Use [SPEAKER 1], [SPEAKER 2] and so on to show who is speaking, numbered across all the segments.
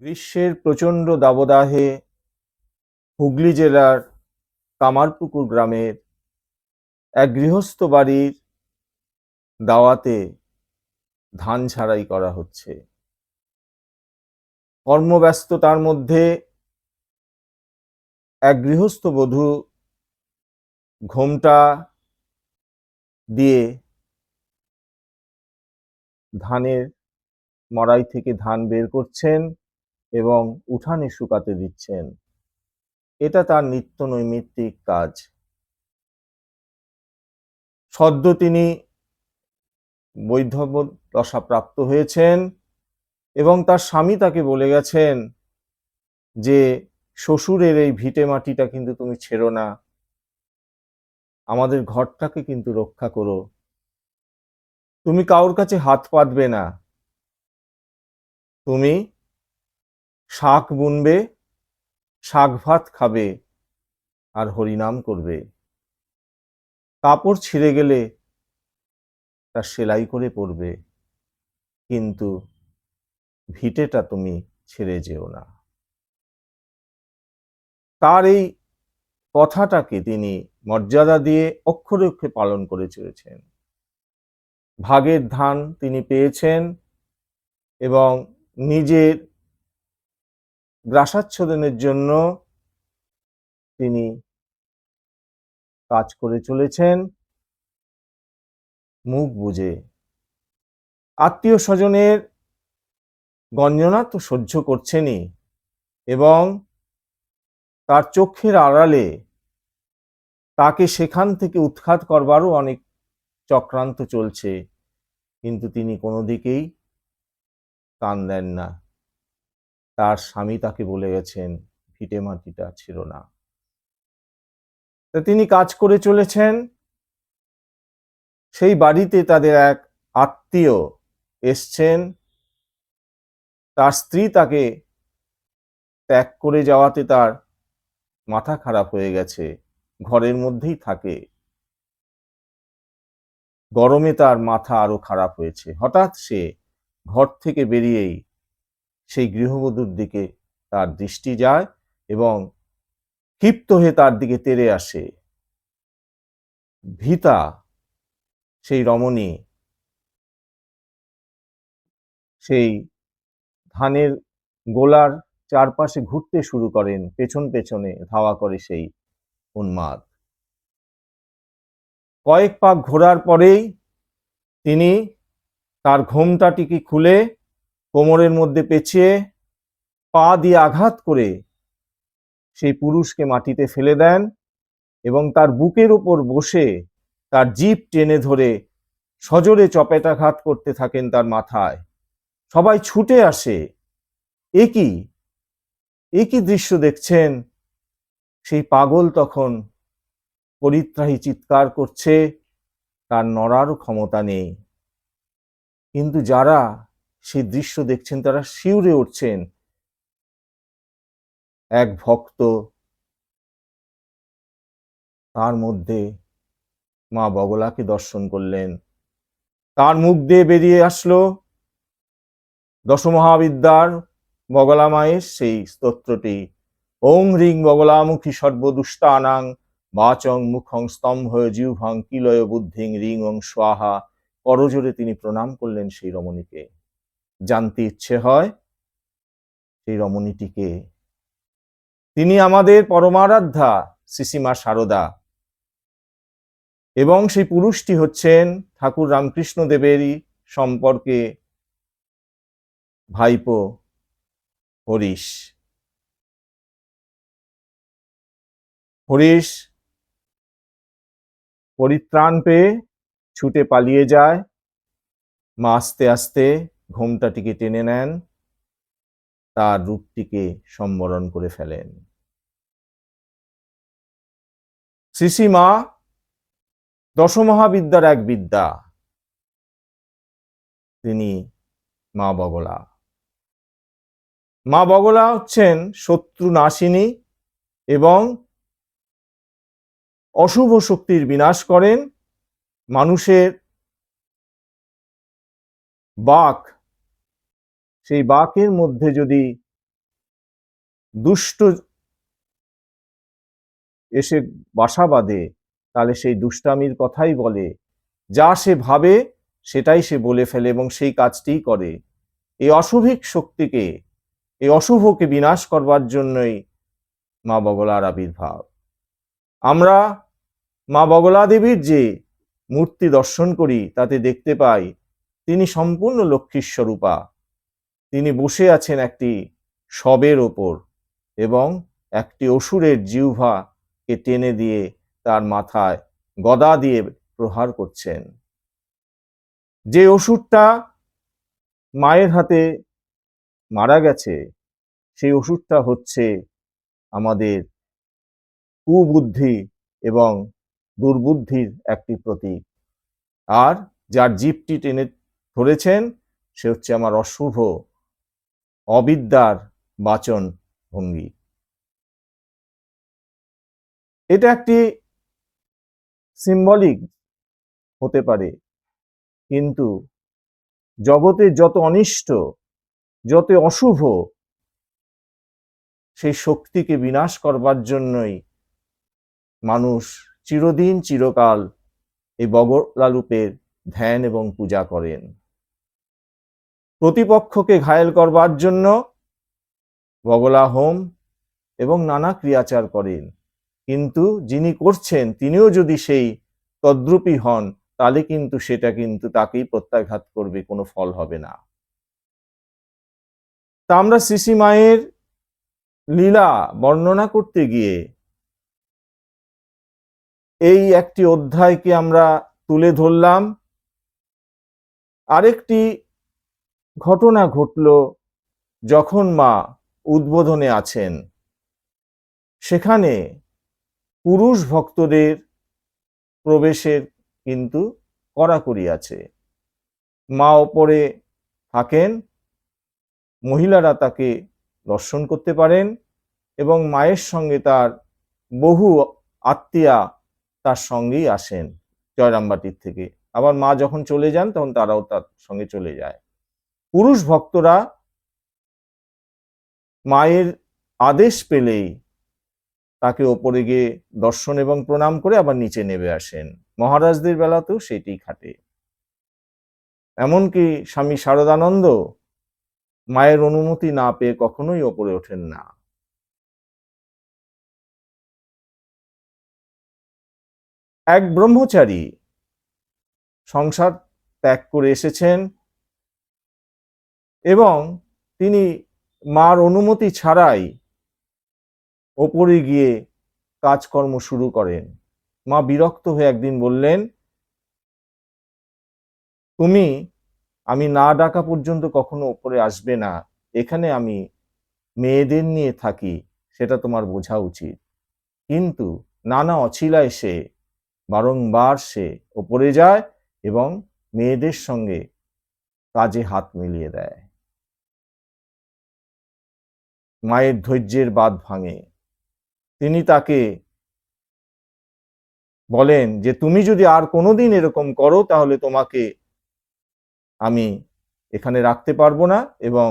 [SPEAKER 1] গ্রীষ্মের প্রচণ্ড দাবদাহে হুগলি জেলার কামারপুকুর গ্রামের এক গৃহস্থ বাড়ির দাওয়াতে ধান ঝাড়াই করা হচ্ছে। কর্মব্যস্ততার মধ্যে এক গৃহস্থ বধূ ঘোমটা দিয়ে ধানের মড়াই থেকে ধান বের করছেন এবং উঠানে শুকাতে দিচ্ছেন। এটা তার নিত্য নৈমিত্তিক কাজ। সদ্য তিনি বৈধব্য দশা প্রাপ্ত হয়েছেন এবং তার স্বামী তাকে বলে গেছেন যে শ্বশুরের এই ভিটে মাটিটা কিন্তু তুমি ছেড়ো না, আমাদের ঘরটাকে কিন্তু রক্ষা করো, তুমি কারোর কাছে হাত পাতবে না, তুমি শাক বুনবে, শাক ভাত খাবে আর হরিনাম করবে। কাপড় ছিঁড়ে গেলে তা সেলাই করে পরবে, কিন্তু ভিটেটা তুমি ছেড়ে যেও না। তার এই কথাটাকে তিনি মর্যাদা দিয়ে অক্ষরে অক্ষরে পালন করে চলেছেন। ভাগের ধান তিনি পেয়েছেন এবং নিজের গ্রাসাচ্ছাদনের জন্য তিনি কাজ করে চলেছেন মুখ বুজে। আত্মীয় স্বজনের গঞ্জনা তো সহ্য করছেনই এবং তার চোখের আড়ালে তাকে সেখান থেকে উৎখাত করবারও অনেক চক্রান্ত চলছে, কিন্তু তিনি কোনো দিকেই কান দেন না। তার স্বামী তাকে বলে গেছেন ভিটে মাটিটা ছিল না। তা তিনি কাজ করে চলেছেন। সেই বাড়িতে তাদের এক আত্মীয় এসছেন, তার স্ত্রী তাকে ত্যাগ করে যাওয়াতে তার মাথা খারাপ হয়ে গেছে, ঘরের মধ্যেই থাকে, গরমে তার মাথা আরো খারাপ হয়েছে। হঠাৎ সে ঘর থেকে বেরিয়েই সেই গৃহবধূর দিকে তার দৃষ্টি যায় এবং ক্ষিপ্ত হয়ে তার দিকে তেড়ে আসে। ভীতা সেই রমণী সেই ধানের গোলার চারপাশে ঘুরতে শুরু করেন, পেছন পেছনে ধাওয়া করে সেই উন্মাদ। কয়েক পাক ঘোরার পরেই তিনি তার ঘোমটাটিকে খুলে কোমরের মধ্যে পেঁচিয়ে পা দিয়ে আঘাত করে সেই পুরুষকে মাটিতে ফেলে দেন এবং তার বুকের উপর বসে তার জিভ টেনে ধরে সজোরে চপেটাঘাত করতে থাকেন তার মাথায়। সবাই ছুটে আসে। একই দৃশ্য দেখছেন। সেই পাগল তখন পরিত্রাহী চিৎকার করছে, তার নড়ারও ক্ষমতা নেই। কিন্তু যারা সেই দৃশ্য দেখছেন তারা শিউরে উঠছেন। এক ভক্ত, তার মধ্যে মা বগলাকে দর্শন করলেন। তার মুখ দিয়ে বেরিয়ে আসলো দশমহাবিদ্যার বগলা মায়ের সেই স্তোত্রটি, ওং হ্রিং বগলামুখী সর্বদুষ্টানাং বাচং মুখং স্তম্ভ জিহ্বং কিলয় বুদ্ধিং রিং ওং স্বাহা। করজোরে তিনি প্রণাম করলেন সেই রমণীকে। জানতে ইচ্ছে হয় সেই রমণীটিকে। তিনি আমাদের পরমারাধ্যা শ্রীশ্রীমা শারদা এবং সেই পুরুষটি হচ্ছেন ঠাকুর রামকৃষ্ণ দেবেরই সম্পর্কে ভাইপো হরিশ। হরিশ পরিত্রাণ পেয়ে ছুটে পালিয়ে যায়। মা আস্তে আস্তে ঘোমটাটিকে টেনে নেন, তার রূপটিকে সম্বরণ করে ফেলেন। শ্রীশ্রীমা দশমহাবিদ্যার এক বিদ্যা, তিনি মা বগলা। মা বগলা হচ্ছেন শত্রু নাশিনী এবং অশুভ শক্তির বিনাশ করেন। মানুষের বাক, সেই বাকের মধ্যে যদি দুষ্ট এসে বাসা বাঁধে, তাহলে সেই দুষ্টামির কথাই বলে, যা সে ভাবে সেটাই সে বলে ফেলে এবং সেই কাজটিই করে। এই অশুভিক শক্তিকে, এই অশুভকে বিনাশ করবার জন্যই মা বগলার আবির্ভাব। আমরা মা বগলা দেবীর যে মূর্তি দর্শন করি তাতে দেখতে পাই তিনি সম্পূর্ণ লক্ষ্মীর স্বরূপা। তিনি বসে আছেন একটি শবের ওপর এবং একটি অসুরের জিহ্বাকে টেনে দিয়ে তার মাথায় গদা দিয়ে প্রহার করছেন। যে অসুরটা মায়ের হাতে মারা গেছে, সেই অসুরটা হচ্ছে আমাদের কুবুদ্ধি এবং দুর্বুদ্ধির একটি প্রতীক। আর যার জিভটি টেনে ধরেছেন সে হচ্ছে আমার অশুভ অবিদ্যার বাচন ভঙ্গি। এটা একটি সিম্বলিক হতে পারে, কিন্তু জগতের যত অনিষ্ট, যত অশুভ, সেই শক্তিকে বিনাশ করবার জন্যই মানুষ চিরদিন চিরকাল এই বগলা রূপের ধ্যান এবং পূজা করেন। প্রতিপক্ষকে ঘায়েল করবার জন্য বগলা হোম এবং নানা ক্রিয়াচার করেন, কিন্তু যিনি করছেন তিনিও যদি সেই তদ্রূপী হন, তাহলে কিন্তু সেটা কিন্তু তাকেই প্রত্যাঘাত করবে, কোনো ফল হবে না। তা আমরা শ্রী মায়ের লীলা বর্ণনা করতে গিয়ে এই একটি অধ্যায়কে আমরা তুলে ধরলাম। আরেকটি ঘটনা ঘটল যখন মা উদ্বোধনে আছেন, সেখানে পুরুষ ভক্তদের প্রবেশের কিন্তু কড়াকড়ি আছে। মা ওপরে থাকেন, মহিলারা তাকে দর্শন করতে পারেন এবং মায়ের সঙ্গে তার বহু আত্মীয়া তার সঙ্গেই আসেন জয়রামবাটির থেকে। আবার মা যখন চলে যান তখন তারাও তার সঙ্গে চলে যায়। পুরুষ ভক্তরা মায়ের আদেশ পেলেই তাকে ওপরে গিয়ে দর্শন এবং প্রণাম করে আবার নিচে নেমে আসেন। মহারাজদের বেলাতেও সেটি খাটে। এমনকি স্বামী শারদানন্দ মায়ের অনুমতি না পেয়ে কখনোই ওপরে ওঠেন না। এক ব্রহ্মচারী সংসার ত্যাগ করে এসেছেন এবং তিনি মার অনুমতি ছাড়াই ওপরে গিয়ে কাজকর্ম শুরু করেন। মা বিরক্ত হয়ে একদিন বললেন, তুমি আমি না ডাকা পর্যন্ত কখনো ওপরে আসবে না, এখানে আমি মেয়েদের নিয়ে থাকি, সেটা তোমার বোঝা উচিত। কিন্তু নানা অছিলায় সে বারংবার সে ওপরে যায় এবং মেয়েদের সঙ্গে কাজে হাত মিলিয়ে দেয়। মায়ের ধৈর্যের বাঁধ ভাঙে। তিনি তাকে বলেন যে তুমি যদি আর কোনোদিন এরকম করো তাহলে তোমাকে আমি এখানে রাখতে পারবো না এবং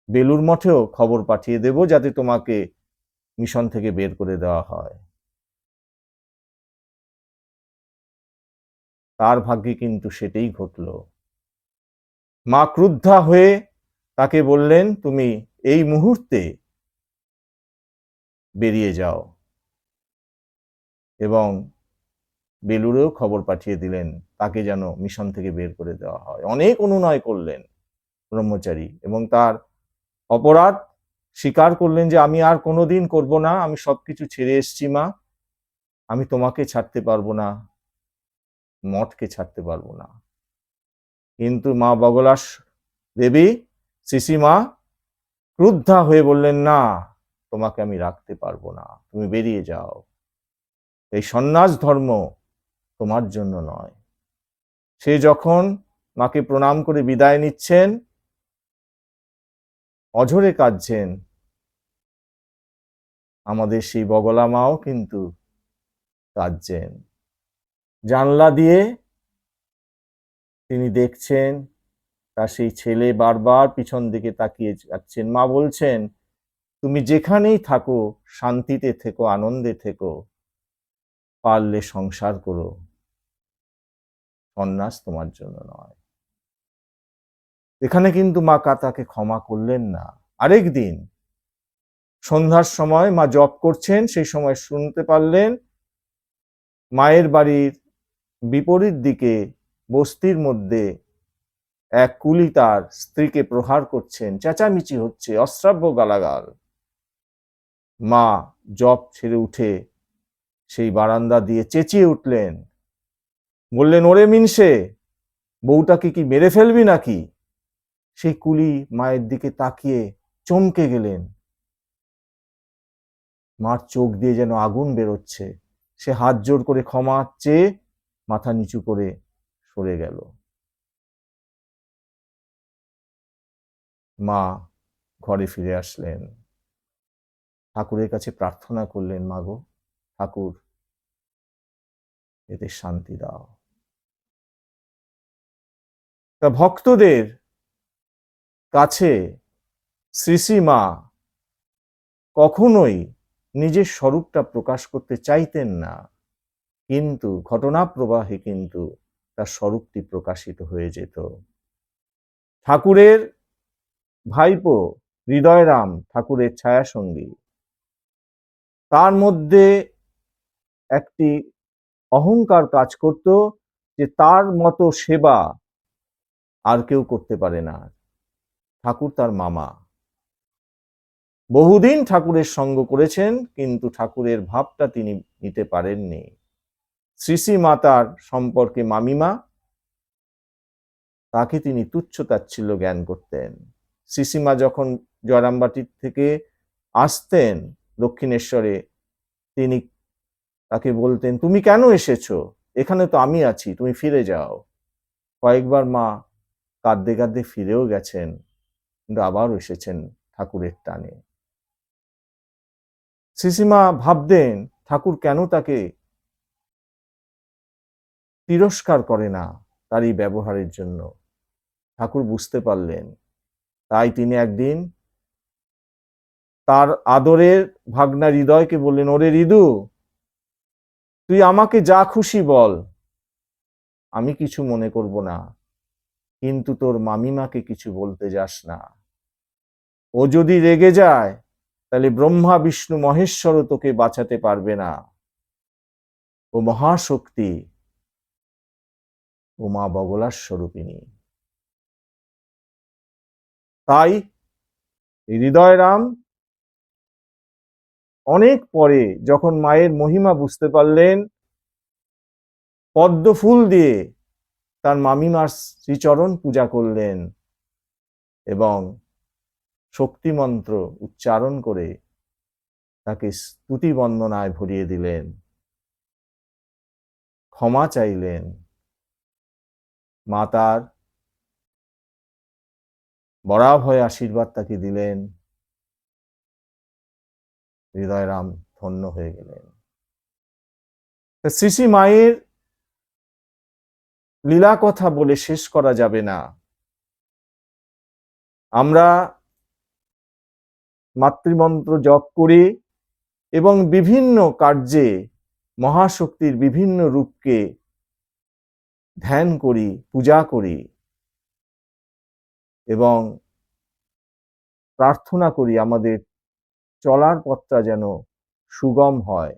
[SPEAKER 1] বেলুর মঠেও খবর পাঠিয়ে দেব যাতে তোমাকে মিশন থেকে বের করে দেওয়া হয়। তার ভাগ্যে কিন্তু সেটাই ঘটল। মা ক্রুদ্ধা হয়ে তাকে বললেন, তুমি এই মুহূর্তে বেরিয়ে যাও, এবং বেলুরেও খবর পাঠিয়ে দিলেন তাকে যেন মিশন থেকে বের করে দেওয়া হয়। অনেক অনুনয় করলেন ব্রহ্মচারী এবং তার অপরাধ স্বীকার করলেন যে আমি আর কোনোদিন করব না, আমি সবকিছু ছেড়ে এসছি মা, আমি তোমাকে ছাড়তে পারবো না, মঠকে ছাড়তে পারবো না। কিন্তু মা বগলা দেবী শ্রীমা ক্রুদ্ধা হয়ে বললেন, না, তোমাকে আমি রাখতে পারবো না, তুমি বেরিয়ে যাও, এই সন্ন্যাস ধর্ম তোমার জন্য নয়। সে যখন মাকে প্রণাম করে বিদায় নিচ্ছেন, অঝরে কাঁদছেন, আমাদের সেই বগলা মাও কিন্তু কাঁদছেন। জানলা দিয়ে তিনি দেখছেন তার সেই ছেলে বারবার পিছন দিকে তাকিয়ে যাচ্ছেন। মা বলছেন, তুমি যেখানেই থাকো শান্তিতে থেকো, আনন্দে থেকো, পারলে সংসার করো, সন্ন্যাস তোমার জন্য নয়। এখানে কিন্তু মা তাকে ক্ষমা করলেন না। আরেক দিন সন্ধ্যার সময় মা জপ করছেন, সেই সময় শুনতে পারলেন মায়ের বাড়ির বিপরীত দিকে বস্তির মধ্যে এক কুলি তার স্ত্রীকে প্রহার করছেন, চেঁচামেচি হচ্ছে, অশ্রাব্য গালাগাল। মা জপ ছেড়ে উঠে সেই বারান্দা দিয়ে চেঁচিয়ে উঠলেন, বললেন, ওরে মিনসে, বউটাকে কি মেরে ফেলবি নাকি? সেই কুলি মায়ের দিকে তাকিয়ে চমকে গেলেন। মার চোখ দিয়ে যেন আগুন বেরোচ্ছে। সে হাত জোর করে ক্ষমা চেয়ে মাথা নিচু করে সরে গেল। মা ঘরে ফিরে আসলেন, ঠাকুরের কাছে প্রার্থনা করলেন, মাগো ঠাকুর, এতে শান্তি দাও। তা ভক্তদের কাছে শ্রী শ্রী মা কখনোই নিজের স্বরূপটা প্রকাশ করতে চাইতেন না, কিন্তু ঘটনা প্রবাহে কিন্তু তার স্বরূপটি প্রকাশিত হয়ে যেত। ঠাকুরের ভাইপো হৃদয়রাম ঠাকুরের ছায়াসঙ্গী, তার মধ্যে একটি অহংকার কাজ করত যে তার মতো সেবা আর কেউ করতে পারে না। ঠাকুর তার মামা, বহুদিন ঠাকুরের সঙ্গ করেছেন, কিন্তু ঠাকুরের ভাবটা তিনি নিতে পারেননি। শ্রী শ্রী মাতার সম্পর্কে মামিমা, তাকে তিনি তুচ্ছ তাচ্ছিল্য জ্ঞান করতেন। শ্রীশ্রীমা যখন জয়রামবাটির থেকে আসতেন দক্ষিণেশ্বরে, তিনি তাকে বলতেন, তুমি কেন এসেছো? এখানে তো আমি আছি, তুমি ফিরে যাও। কয়েকবার মা কাঁদতে কাঁদতে ফিরেও গেছেন, কিন্তু আবারও এসেছেন ঠাকুরের টানে। শ্রীশ্রীমা ভাবতেন ঠাকুর কেন তাকে তিরস্কার করে না তার এই ব্যবহারের জন্য। ঠাকুর বুঝতে পারলেন, তাই তিনি একদিন তার আদরের ভাগনা হৃদয়কে বললেন, ওরে হৃদু, তুই আমাকে যা খুশি বল, আমি কিছু মনে করব না, কিন্তু তোর মামিমাকে কিছু বলতে যাস না। ও যদি রেগে যায় তাহলে ব্রহ্মা বিষ্ণু মহেশ্বরও তোকে বাঁচাতে পারবে না। ও মহাশক্তি, ও মা বগলার স্বরূপিণী। তাই হৃদয়রাম অনেক পরে যখন মায়ের মহিমা বুঝতে পারলেন, পদ্ম ফুল দিয়ে তার মামিমার শ্রীচরণ পূজা করলেন এবং শক্তি মন্ত্র উচ্চারণ করে তাকে স্তুতি বন্দনায় ভরিয়ে দিলেন, ক্ষমা চাইলেন। মা তার বরাভয় আশীর্বাদ তাকে দিলেন। হৃদয়রাম ধন্য হয়ে গেলেন। শ্রী শ্রী মায়ের লীলা কথা বলে শেষ করা যাবে না। আমরা মাতৃমন্ত্র জপ করি এবং বিভিন্ন কার্যে মহাশক্তির বিভিন্ন রূপকে ধ্যান করি, পূজা করি এবং প্রার্থনা করি আমাদের চলার পথটা যেন সুগম হয়।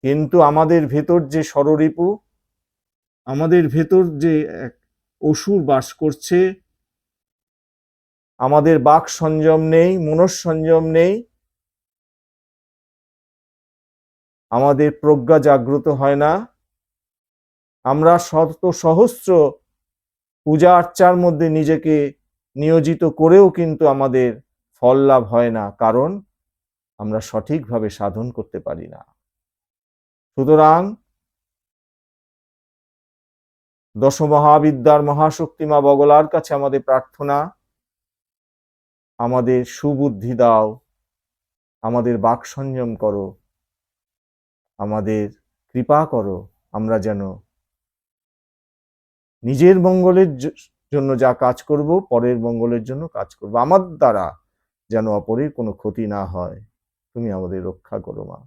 [SPEAKER 1] কিন্তু আমাদের ভেতর যে ষড়রিপু, আমাদের ভেতর যে এক অসুর বাস করছে, আমাদের বাক সংযম নেই, মনঃসংযম নেই, আমাদের প্রজ্ঞা জাগ্রত হয় না। আমরা শত সহস্র পূজা আর্চার মধ্যে নিজেকে নিয়োজিত করেও কিন্তু আমাদের ফল লাভ হয় না, কারণ আমরা সঠিকভাবে সাধন করতে পারি না। সুতরাং দশমহাবিদ্যার মহাশক্তি মা বগলার কাছে আমাদের প্রার্থনা, আমাদের সুবুদ্ধি দাও, আমাদের বাক সংযম করো, আমাদের কৃপা করো, আমরা যেন নিজের মঙ্গলের জন্য যা কাজ করব, পরের মঙ্গলের জন্য কাজ করব। আমার দ্বারা যেন অপরের কোনো ক্ষতি না হয়। তুমি আমাদের রক্ষা করো মা।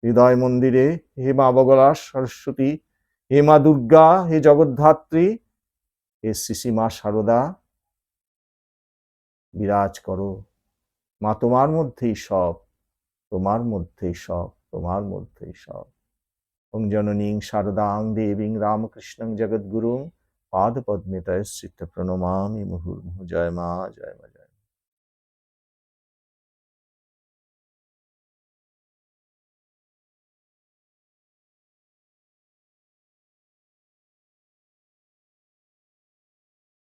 [SPEAKER 1] হৃদয় মন্দিরে হে মা বগলা সরস্বতী, হে মা দুর্গা, হে জগদ্ধাত্রী, হে শ্রী মা শারদা বিরাজ করো। মা তোমার মধ্যেই সব, তোমার মধ্যেই সব, তোমার মধ্যেই সব। ওং জননীং শারদাং দেবীং রামকৃষ্ণং জগদ্গুরুং পাদপদ্মে তয়শ্চিত্ত প্রণমামি মুহুর্মুহুঃ। জয় মা, জয় মা, জয়।